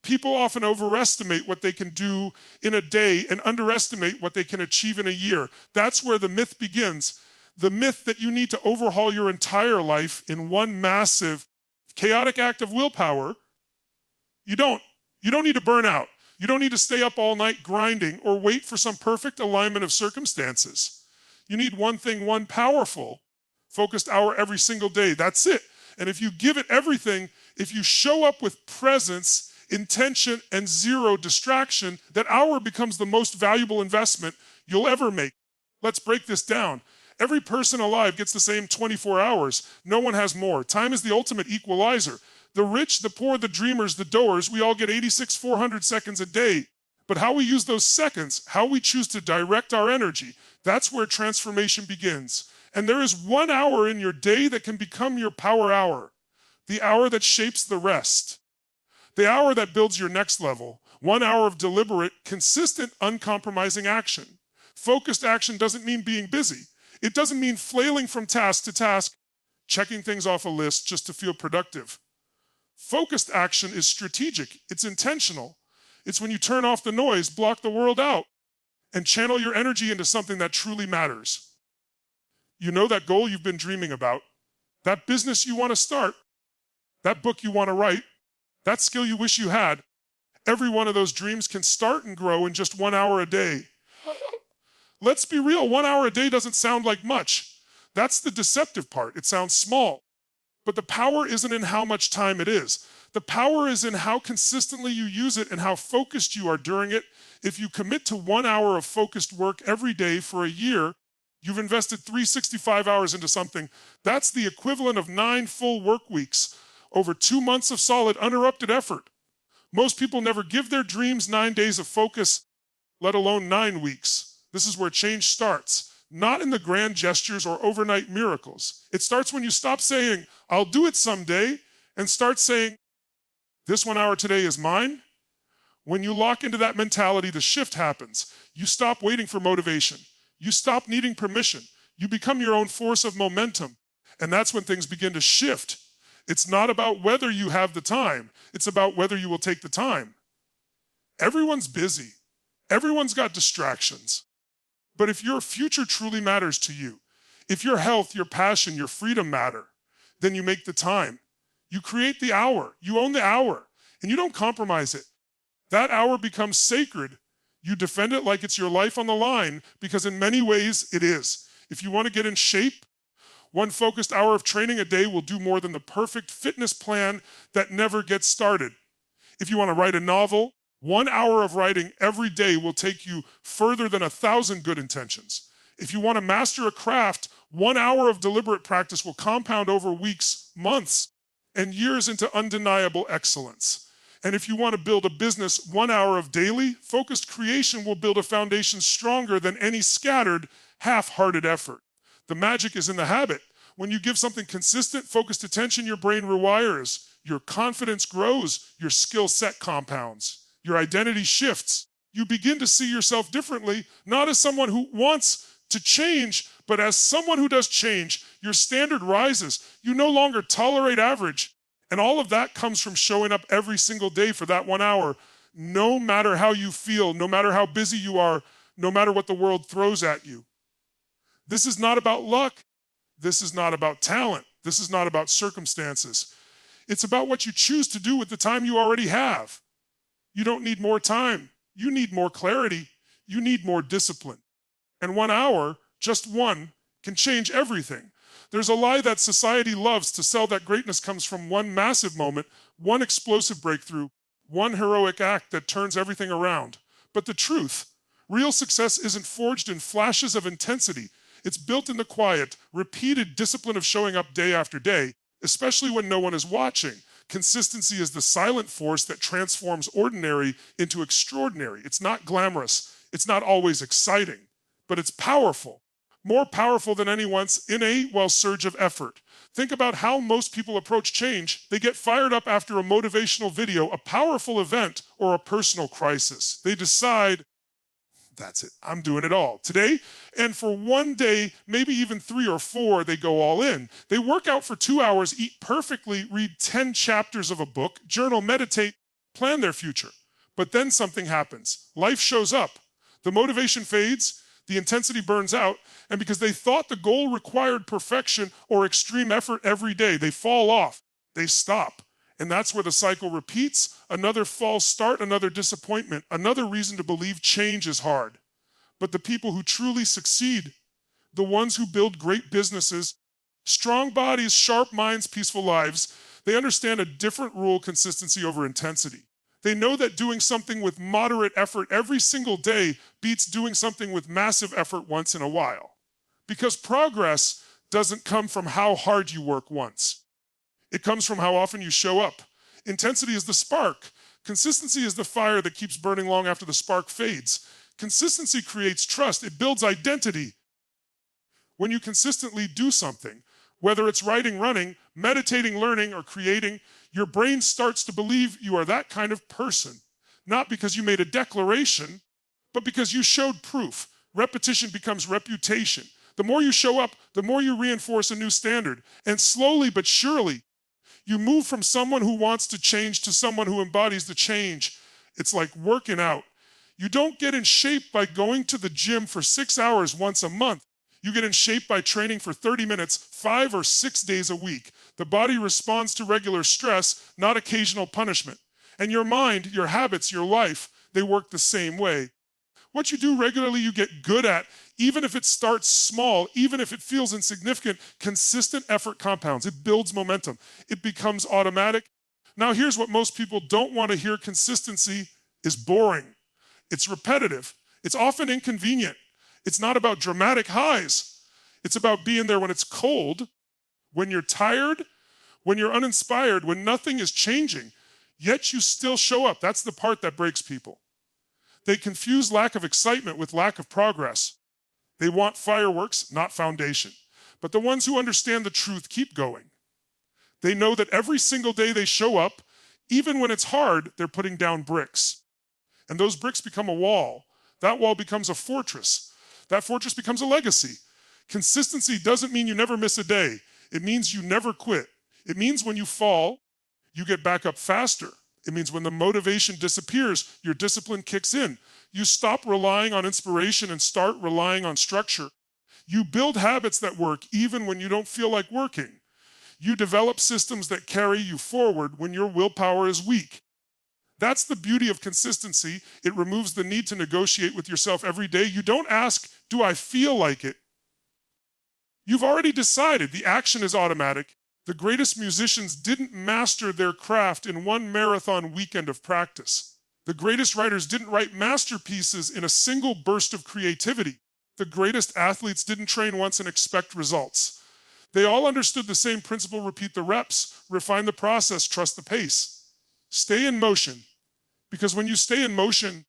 People often overestimate what they can do in a day and underestimate what they can achieve in a year. That's where the myth begins. The myth that you need to overhaul your entire life in one massive, chaotic act of willpower. You don't. You don't need to burn out. You don't need to stay up all night grinding or wait for some perfect alignment of circumstances. You need one thing, one powerful, focused hour every single day. That's it. And if you give it everything, if you show up with presence, intention, and zero distraction, that hour becomes the most valuable investment you'll ever make. Let's break this down. Every person alive gets the same 24 hours. No one has more. Time is the ultimate equalizer. The rich, the poor, the dreamers, the doers, we all get 400 seconds a day. But how we use those seconds, how we choose to direct our energy, that's where transformation begins. And there is 1 hour in your day that can become your power hour. The hour that shapes the rest. The hour that builds your next level. 1 hour of deliberate, consistent, uncompromising action. Focused action doesn't mean being busy. It doesn't mean flailing from task to task, checking things off a list just to feel productive. Focused action is strategic. It's intentional. It's when you turn off the noise, block the world out, and channel your energy into something that truly matters. You know that goal you've been dreaming about, that business you want to start, that book you want to write, that skill you wish you had. Every one of those dreams can start and grow in just 1 hour a day. Let's be real, 1 hour a day doesn't sound like much. That's the deceptive part. It sounds small. But the power isn't in how much time it is. The power is in how consistently you use it and how focused you are during it. If you commit to 1 hour of focused work every day for a year, you've invested 365 hours into something. That's the equivalent of 9 full work weeks, over 2 months of solid, uninterrupted effort. Most people never give their dreams 9 days of focus, let alone 9 weeks. This is where change starts, not in the grand gestures or overnight miracles. It starts when you stop saying, I'll do it someday, and start saying, this 1 hour today is mine. When you lock into that mentality, the shift happens. You stop waiting for motivation. You stop needing permission. You become your own force of momentum. And that's when things begin to shift. It's not about whether you have the time. It's about whether you will take the time. Everyone's busy. Everyone's got distractions. But if your future truly matters to you, if your health, your passion, your freedom matter, then you make the time. You create the hour. You own the hour. And you don't compromise it. That hour becomes sacred. You defend it like it's your life on the line, because in many ways it is. If you want to get in shape, 1 focused hour of training a day will do more than the perfect fitness plan that never gets started. If you want to write a novel, 1 hour of writing every day will take you further than 1,000 good intentions. If you want to master a craft, 1 hour of deliberate practice will compound over weeks, months, and years into undeniable excellence. And if you want to build a business, 1 hour of daily, focused creation will build a foundation stronger than any scattered, half-hearted effort. The magic is in the habit. When you give something consistent, focused attention, your brain rewires, your confidence grows, your skill set compounds. Your identity shifts. You begin to see yourself differently, not as someone who wants to change, but as someone who does change. Your standard rises. You no longer tolerate average. And all of that comes from showing up every single day for that 1 hour, no matter how you feel, no matter how busy you are, no matter what the world throws at you. This is not about luck. This is not about talent. This is not about circumstances. It's about what you choose to do with the time you already have. You don't need more time. You need more clarity. You need more discipline. And 1 hour, just one, can change everything. There's a lie that society loves to sell that greatness comes from one massive moment, one explosive breakthrough, one heroic act that turns everything around. But the truth, real success isn't forged in flashes of intensity. It's built in the quiet, repeated discipline of showing up day after day, especially when no one is watching. Consistency is the silent force that transforms ordinary into extraordinary. It's not glamorous. It's not always exciting, but it's powerful. More powerful than anyone's innate surge of effort. Think about how most people approach change. They get fired up after a motivational video, a powerful event, or a personal crisis. They decide, that's it, I'm doing it all today. And for 1 day, maybe even 3 or 4, they go all in. They work out for 2 hours, eat perfectly, read 10 chapters of a book, journal, meditate, plan their future. But then something happens. Life shows up. The motivation fades, the intensity burns out, and because they thought the goal required perfection or extreme effort every day, they fall off. They stop. And that's where the cycle repeats. Another false start, another disappointment, another reason to believe change is hard. But the people who truly succeed, the ones who build great businesses, strong bodies, sharp minds, peaceful lives, they understand a different rule: consistency over intensity. They know that doing something with moderate effort every single day beats doing something with massive effort once in a while. Because progress doesn't come from how hard you work once. It comes from how often you show up. Intensity is the spark. Consistency is the fire that keeps burning long after the spark fades. Consistency creates trust. It builds identity. When you consistently do something, whether it's writing, running, meditating, learning, or creating, your brain starts to believe you are that kind of person. Not because you made a declaration, but because you showed proof. Repetition becomes reputation. The more you show up, the more you reinforce a new standard. And slowly but surely, you move from someone who wants to change to someone who embodies the change. It's like working out. You don't get in shape by going to the gym for 6 hours once a month. You get in shape by training for 30 minutes, 5 or 6 days a week. The body responds to regular stress, not occasional punishment. And your mind, your habits, your life, they work the same way. What you do regularly, you get good at, even if it starts small, even if it feels insignificant. Consistent effort compounds. It builds momentum. It becomes automatic. Now, here's what most people don't want to hear: consistency is boring. It's repetitive. It's often inconvenient. It's not about dramatic highs. It's about being there when it's cold, when you're tired, when you're uninspired, when nothing is changing, yet you still show up. That's the part that breaks people. They confuse lack of excitement with lack of progress. They want fireworks, not foundation. But the ones who understand the truth keep going. They know that every single day they show up, even when it's hard, they're putting down bricks. And those bricks become a wall. That wall becomes a fortress. That fortress becomes a legacy. Consistency doesn't mean you never miss a day. It means you never quit. It means when you fall, you get back up faster. It means when the motivation disappears, your discipline kicks in. You stop relying on inspiration and start relying on structure. You build habits that work even when you don't feel like working. You develop systems that carry you forward when your willpower is weak. That's the beauty of consistency. It removes the need to negotiate with yourself every day. You don't ask, do I feel like it? You've already decided. The action is automatic. The greatest musicians didn't master their craft in one marathon weekend of practice. The greatest writers didn't write masterpieces in a single burst of creativity. The greatest athletes didn't train once and expect results. They all understood the same principle: repeat the reps, refine the process, trust the pace. Stay in motion, because when you stay in motion,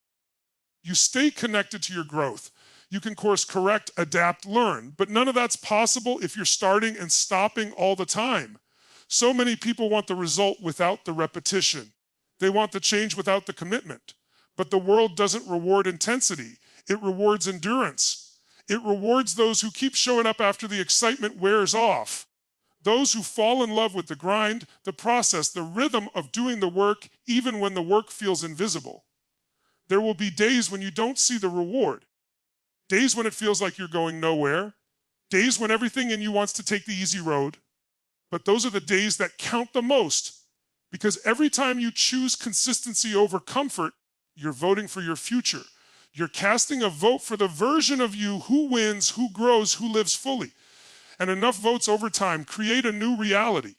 you stay connected to your growth. You can course correct, adapt, learn, but none of that's possible if you're starting and stopping all the time. So many people want the result without the repetition. They want the change without the commitment. But the world doesn't reward intensity. It rewards endurance. It rewards those who keep showing up after the excitement wears off. Those who fall in love with the grind, the process, the rhythm of doing the work, even when the work feels invisible. There will be days when you don't see the reward. Days when it feels like you're going nowhere. Days when everything in you wants to take the easy road. But those are the days that count the most. Because every time you choose consistency over comfort, you're voting for your future. You're casting a vote for the version of you who wins, who grows, who lives fully. And enough votes over time create a new reality.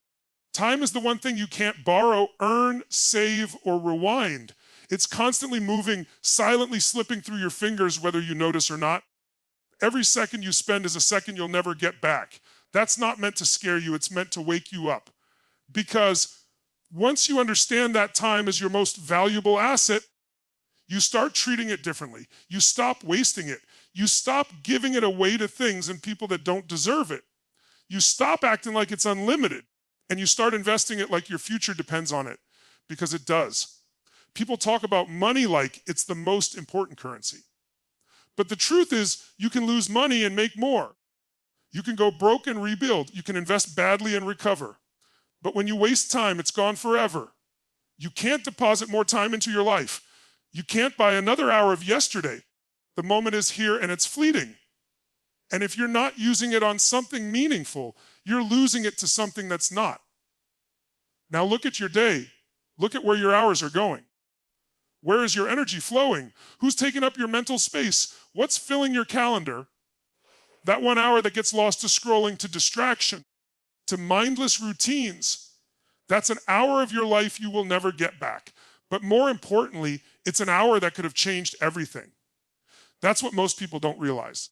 Time is the one thing you can't borrow, earn, save, or rewind. It's constantly moving, silently slipping through your fingers, whether you notice or not. Every second you spend is a second you'll never get back. That's not meant to scare you. It's meant to wake you up. Because once you understand that time is your most valuable asset, you start treating it differently. You stop wasting it. You stop giving it away to things and people that don't deserve it. You stop acting like it's unlimited, and you start investing it like your future depends on it, because it does. People talk about money like it's the most important currency. But the truth is, you can lose money and make more. You can go broke and rebuild. You can invest badly and recover. But when you waste time, it's gone forever. You can't deposit more time into your life. You can't buy another hour of yesterday. The moment is here and it's fleeting. And if you're not using it on something meaningful, you're losing it to something that's not. Now look at your day. Look at where your hours are going. Where is your energy flowing? Who's taking up your mental space? What's filling your calendar? That 1 hour that gets lost to scrolling, to distraction, to mindless routines, that's an hour of your life you will never get back. But more importantly, it's an hour that could have changed everything. That's what most people don't realize.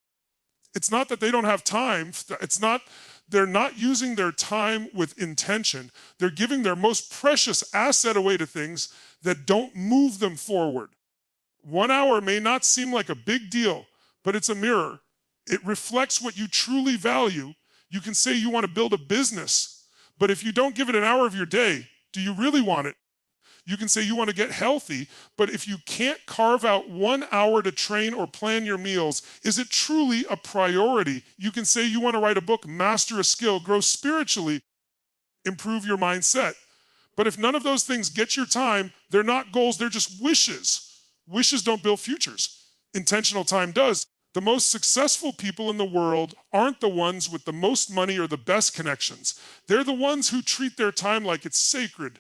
It's not that they don't have time. They're not using their time with intention. They're giving their most precious asset away to things that don't move them forward. 1 hour may not seem like a big deal, but it's a mirror. It reflects what you truly value. You can say you want to build a business, but if you don't give it an hour of your day, do you really want it? You can say you want to get healthy, but if you can't carve out 1 hour to train or plan your meals, is it truly a priority? You can say you want to write a book, master a skill, grow spiritually, improve your mindset. But if none of those things get your time, they're not goals, they're just wishes. Wishes don't build futures. Intentional time does. The most successful people in the world aren't the ones with the most money or the best connections. They're the ones who treat their time like it's sacred.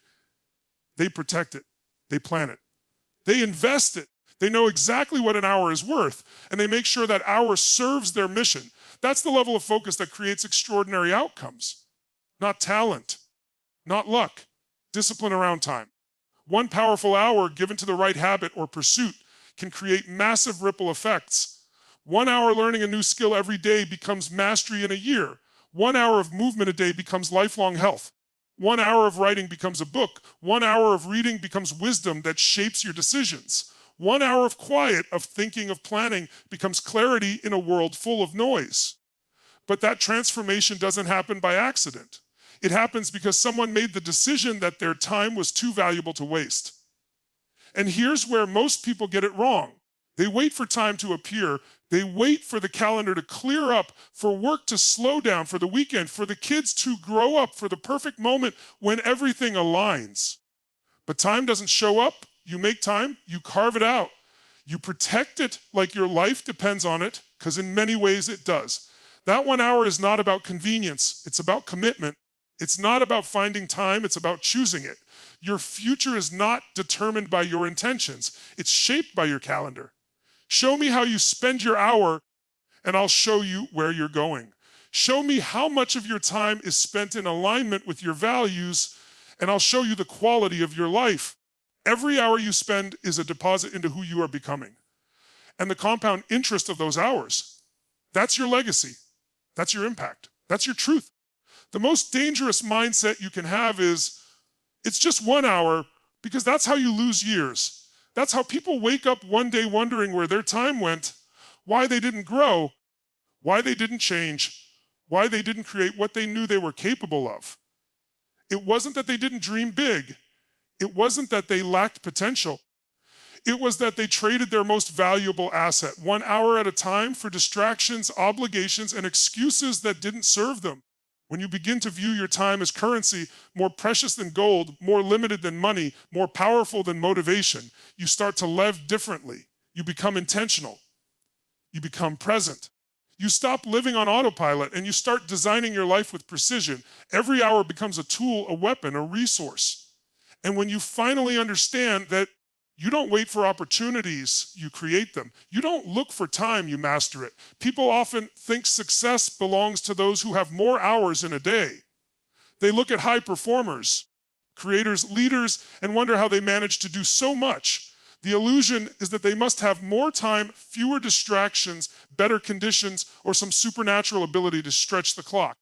They protect it. They plan it. They invest it. They know exactly what an hour is worth, and they make sure that hour serves their mission. That's the level of focus that creates extraordinary outcomes. Not talent, not luck, discipline around time. 1 powerful hour given to the right habit or pursuit can create massive ripple effects. 1 hour learning a new skill every day becomes mastery in a year. 1 hour of movement a day becomes lifelong health. 1 hour of writing becomes a book. 1 hour of reading becomes wisdom that shapes your decisions. 1 hour of quiet, of thinking, of planning becomes clarity in a world full of noise. But that transformation doesn't happen by accident. It happens because someone made the decision that their time was too valuable to waste. And here's where most people get it wrong. They wait for time to appear. They wait for the calendar to clear up, for work to slow down, for the weekend, for the kids to grow up, for the perfect moment when everything aligns. But time doesn't show up. You make time, you carve it out. You protect it like your life depends on it, because in many ways it does. That 1 hour is not about convenience. It's about commitment. It's not about finding time. It's about choosing it. Your future is not determined by your intentions. It's shaped by your calendar. Show me how you spend your hour, and I'll show you where you're going. Show me how much of your time is spent in alignment with your values, and I'll show you the quality of your life. Every hour you spend is a deposit into who you are becoming. And the compound interest of those hours, that's your legacy. That's your impact. That's your truth. The most dangerous mindset you can have is, it's just 1 hour, because that's how you lose years. That's how people wake up one day wondering where their time went, why they didn't grow, why they didn't change, why they didn't create what they knew they were capable of. It wasn't that they didn't dream big. It wasn't that they lacked potential. It was that they traded their most valuable asset, 1 hour at a time, for distractions, obligations, and excuses that didn't serve them. When you begin to view your time as currency, more precious than gold, more limited than money, more powerful than motivation, you start to live differently. You become intentional. You become present. You stop living on autopilot and you start designing your life with precision. Every hour becomes a tool, a weapon, a resource. And when you finally understand that you don't wait for opportunities, you create them. You don't look for time, you master it. People often think success belongs to those who have more hours in a day. They look at high performers, creators, leaders, and wonder how they manage to do so much. The illusion is that they must have more time, fewer distractions, better conditions, or some supernatural ability to stretch the clock.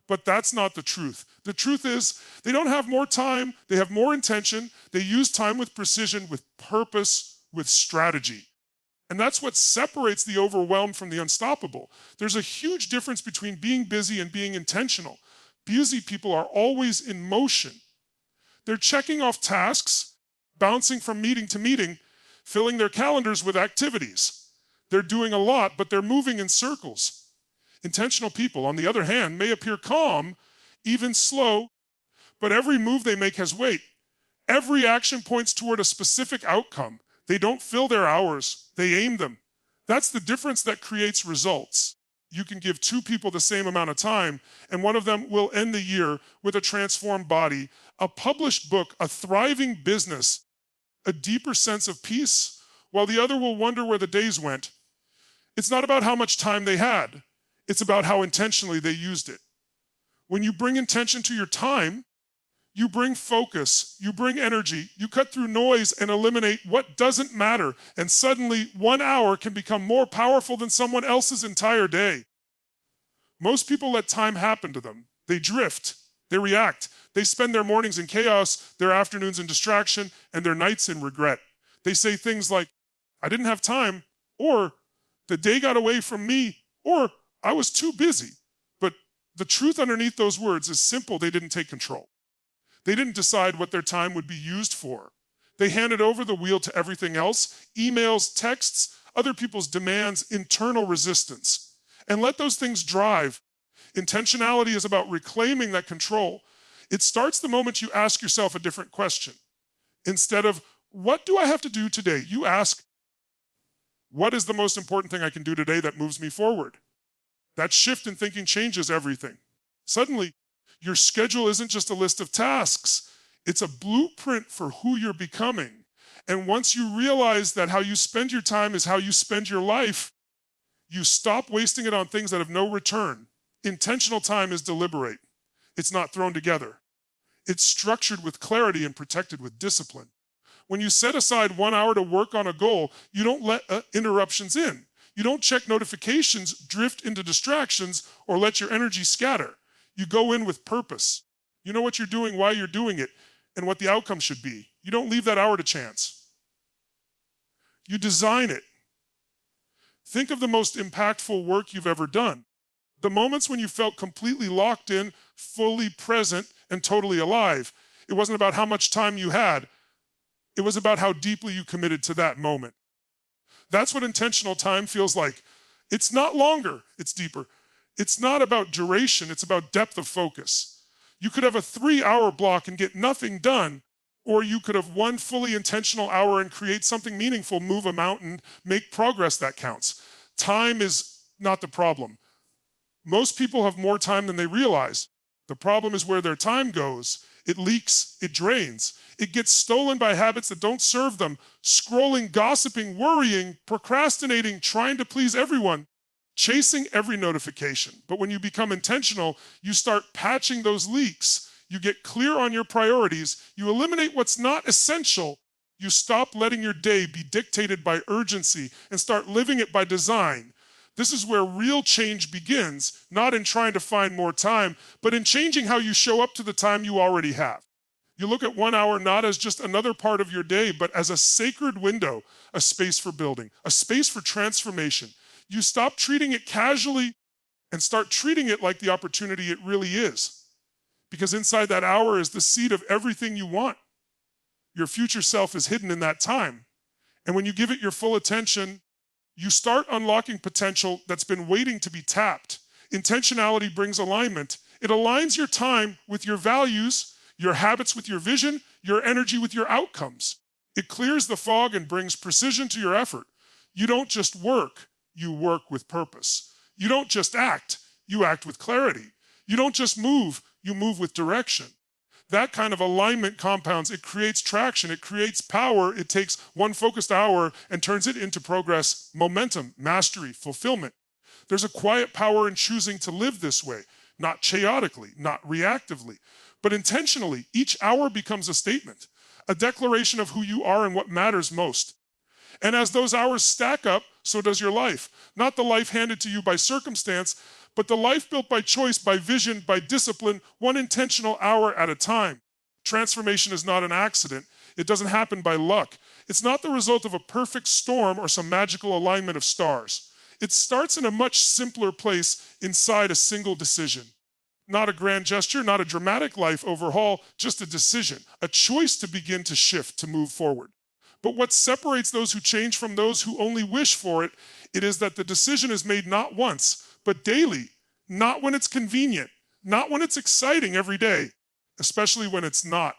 But that's not the truth. The truth is, they don't have more time, they have more intention, they use time with precision, with purpose, with strategy. And that's what separates the overwhelmed from the unstoppable. There's a huge difference between being busy and being intentional. Busy people are always in motion. They're checking off tasks, bouncing from meeting to meeting, filling their calendars with activities. They're doing a lot, but they're moving in circles. Intentional people, on the other hand, may appear calm, even slow, but every move they make has weight. Every action points toward a specific outcome. They don't fill their hours, they aim them. That's the difference that creates results. You can give two people the same amount of time, and one of them will end the year with a transformed body, a published book, a thriving business, a deeper sense of peace, while the other will wonder where the days went. It's not about how much time they had. It's about how intentionally they used it. When you bring intention to your time, you bring focus, you bring energy, you cut through noise and eliminate what doesn't matter, and suddenly 1 hour can become more powerful than someone else's entire day. Most people let time happen to them. They drift, they react, they spend their mornings in chaos, their afternoons in distraction, and their nights in regret. They say things like, I didn't have time, or the day got away from me, or I was too busy. But the truth underneath those words is simple: they didn't take control. They didn't decide what their time would be used for. They handed over the wheel to everything else: emails, texts, other people's demands, internal resistance. And let those things drive. Intentionality is about reclaiming that control. It starts the moment you ask yourself a different question. Instead of, what do I have to do today? You ask, what is the most important thing I can do today that moves me forward? That shift in thinking changes everything. Suddenly, your schedule isn't just a list of tasks. It's a blueprint for who you're becoming. And once you realize that how you spend your time is how you spend your life, you stop wasting it on things that have no return. Intentional time is deliberate. It's not thrown together. It's structured with clarity and protected with discipline. When you set aside 1 hour to work on a goal, you don't let interruptions in. You don't check notifications, drift into distractions, or let your energy scatter. You go in with purpose. You know what you're doing, why you're doing it, and what the outcome should be. You don't leave that hour to chance. You design it. Think of the most impactful work you've ever done. The moments when you felt completely locked in, fully present, and totally alive. It wasn't about how much time you had. It was about how deeply you committed to that moment. That's what intentional time feels like. It's not longer, it's deeper. It's not about duration, it's about depth of focus. You could have a 3-hour block and get nothing done, or you could have one fully intentional hour and create something meaningful, move a mountain, make progress that counts. Time is not the problem. Most people have more time than they realize. The problem is where their time goes. It leaks, it drains. It gets stolen by habits that don't serve them. Scrolling, gossiping, worrying, procrastinating, trying to please everyone, chasing every notification. But when you become intentional, you start patching those leaks. You get clear on your priorities. You eliminate what's not essential. You stop letting your day be dictated by urgency and start living it by design. This is where real change begins, not in trying to find more time, but in changing how you show up to the time you already have. You look at 1 hour not as just another part of your day, but as a sacred window, a space for building, a space for transformation. You stop treating it casually and start treating it like the opportunity it really is. Because inside that hour is the seed of everything you want. Your future self is hidden in that time. And when you give it your full attention, you start unlocking potential that's been waiting to be tapped. Intentionality brings alignment. It aligns your time with your values, your habits with your vision, your energy with your outcomes. It clears the fog and brings precision to your effort. You don't just work, you work with purpose. You don't just act, you act with clarity. You don't just move, you move with direction. That kind of alignment compounds. It creates traction. It creates power. It takes one focused hour and turns it into progress, momentum, mastery, fulfillment. There's a quiet power in choosing to live this way, not chaotically, not reactively, but intentionally. Each hour becomes a statement, a declaration of who you are and what matters most. And as those hours stack up, so does your life. Not the life handed to you by circumstance, but the life built by choice, by vision, by discipline, one intentional hour at a time. Transformation is not an accident. It doesn't happen by luck. It's not the result of a perfect storm or some magical alignment of stars. It starts in a much simpler place inside a single decision. Not a grand gesture, not a dramatic life overhaul, just a decision, a choice to begin to shift, to move forward. But what separates those who change from those who only wish for it, it is that the decision is made not once, but daily, not when it's convenient, not when it's exciting every day, especially when it's not.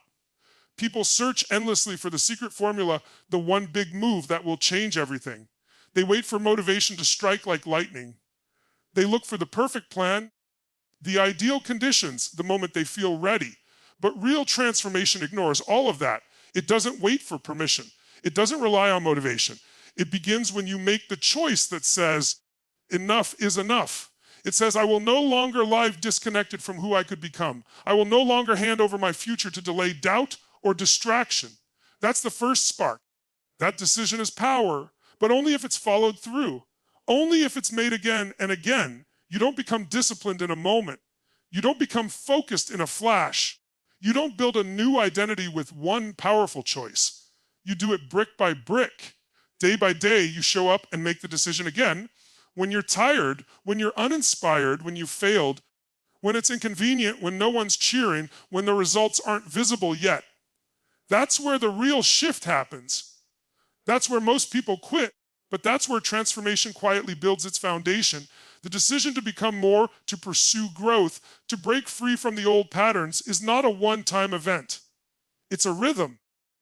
People search endlessly for the secret formula, the one big move that will change everything. They wait for motivation to strike like lightning. They look for the perfect plan, the ideal conditions, the moment they feel ready. But real transformation ignores all of that. It doesn't wait for permission. It doesn't rely on motivation. It begins when you make the choice that says, enough is enough. It says, I will no longer live disconnected from who I could become. I will no longer hand over my future to delay doubt or distraction. That's the first spark. That decision is power, but only if it's followed through. Only if it's made again and again. You don't become disciplined in a moment. You don't become focused in a flash. You don't build a new identity with one powerful choice. You do it brick by brick. Day by day, you show up and make the decision again. When you're tired, when you're uninspired, when you failed, when it's inconvenient, when no one's cheering, when the results aren't visible yet. That's where the real shift happens. That's where most people quit, but that's where transformation quietly builds its foundation. The decision to become more, to pursue growth, to break free from the old patterns is not a one-time event. It's a rhythm,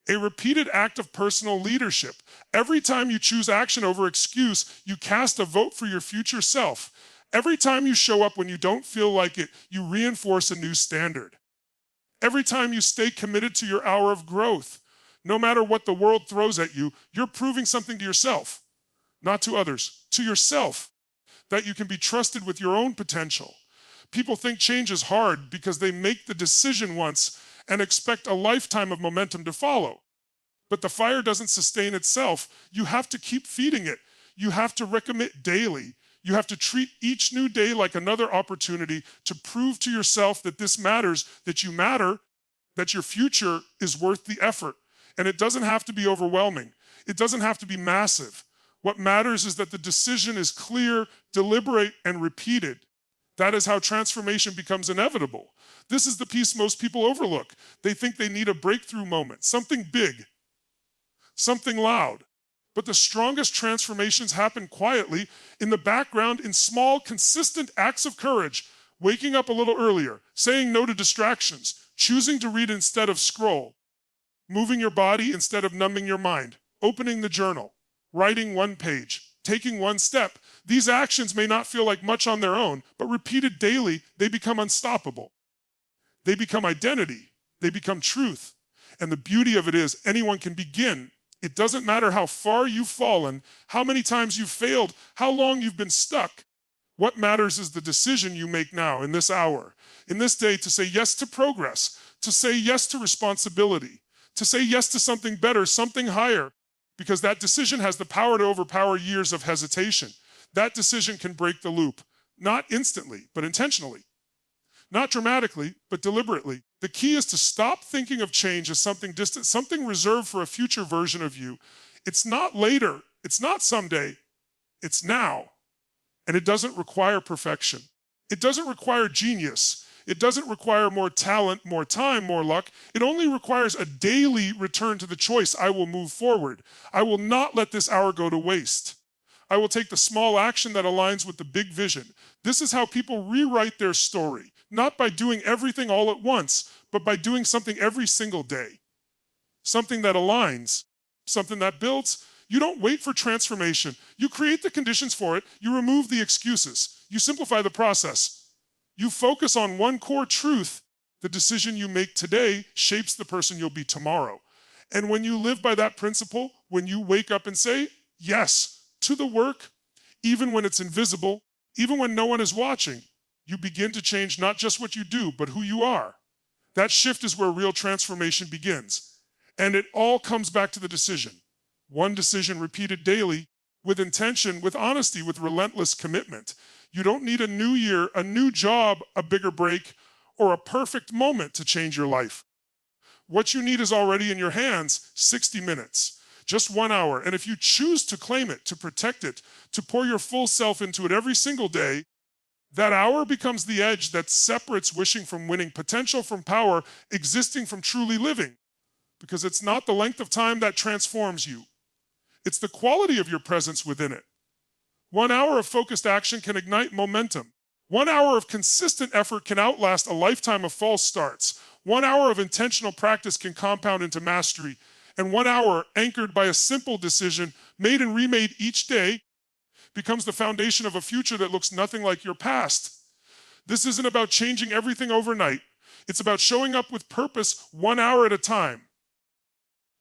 a repeated act of personal leadership. Every time you choose action over excuse, you cast a vote for your future self. Every time you show up when you don't feel like it, you reinforce a new standard. Every time you stay committed to your hour of growth, no matter what the world throws at you, you're proving something to yourself, not to others, to yourself, that you can be trusted with your own potential. People think change is hard because they make the decision once and expect a lifetime of momentum to follow. But the fire doesn't sustain itself. You have to keep feeding it. You have to recommit daily. You have to treat each new day like another opportunity to prove to yourself that this matters, that you matter, that your future is worth the effort. And it doesn't have to be overwhelming. It doesn't have to be massive. What matters is that the decision is clear, deliberate, and repeated. That is how transformation becomes inevitable. This is the piece most people overlook. They think they need a breakthrough moment, something big, something loud. But the strongest transformations happen quietly, in the background, in small, consistent acts of courage. Waking up a little earlier, saying no to distractions, choosing to read instead of scroll, moving your body instead of numbing your mind, opening the journal, writing one page, taking one step. These actions may not feel like much on their own, but repeated daily, they become unstoppable. They become identity. They become truth. And the beauty of it is anyone can begin. It doesn't matter how far you've fallen, how many times you've failed, how long you've been stuck. What matters is the decision you make now, in this hour, in this day, to say yes to progress, to say yes to responsibility, to say yes to something better, something higher, because that decision has the power to overpower years of hesitation. That decision can break the loop, not instantly, but intentionally. Not dramatically, but deliberately. The key is to stop thinking of change as something distant, something reserved for a future version of you. It's not later, it's not someday, it's now. And it doesn't require perfection. It doesn't require genius. It doesn't require more talent, more time, more luck. It only requires a daily return to the choice. I will move forward. I will not let this hour go to waste. I will take the small action that aligns with the big vision. This is how people rewrite their story, not by doing everything all at once, but by doing something every single day. Something that aligns, something that builds. You don't wait for transformation. You create the conditions for it. You remove the excuses. You simplify the process. You focus on one core truth. The decision you make today shapes the person you'll be tomorrow. And when you live by that principle, when you wake up and say yes to the work, even when it's invisible, even when no one is watching, you begin to change not just what you do, but who you are. That shift is where real transformation begins. And it all comes back to the decision. One decision repeated daily, with intention, with honesty, with relentless commitment. You don't need a new year, a new job, a bigger break, or a perfect moment to change your life. What you need is already in your hands, 60 minutes, just 1 hour. And if you choose to claim it, to protect it, to pour your full self into it every single day, that hour becomes the edge that separates wishing from winning, potential from power, existing from truly living. Because it's not the length of time that transforms you. It's the quality of your presence within it. 1 hour of focused action can ignite momentum. 1 hour of consistent effort can outlast a lifetime of false starts. 1 hour of intentional practice can compound into mastery. And 1 hour anchored by a simple decision made and remade each day becomes the foundation of a future that looks nothing like your past. This isn't about changing everything overnight. It's about showing up with purpose 1 hour at a time.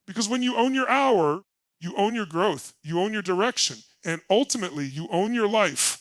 Because when you own your hour, you own your growth, you own your direction, and ultimately you own your life.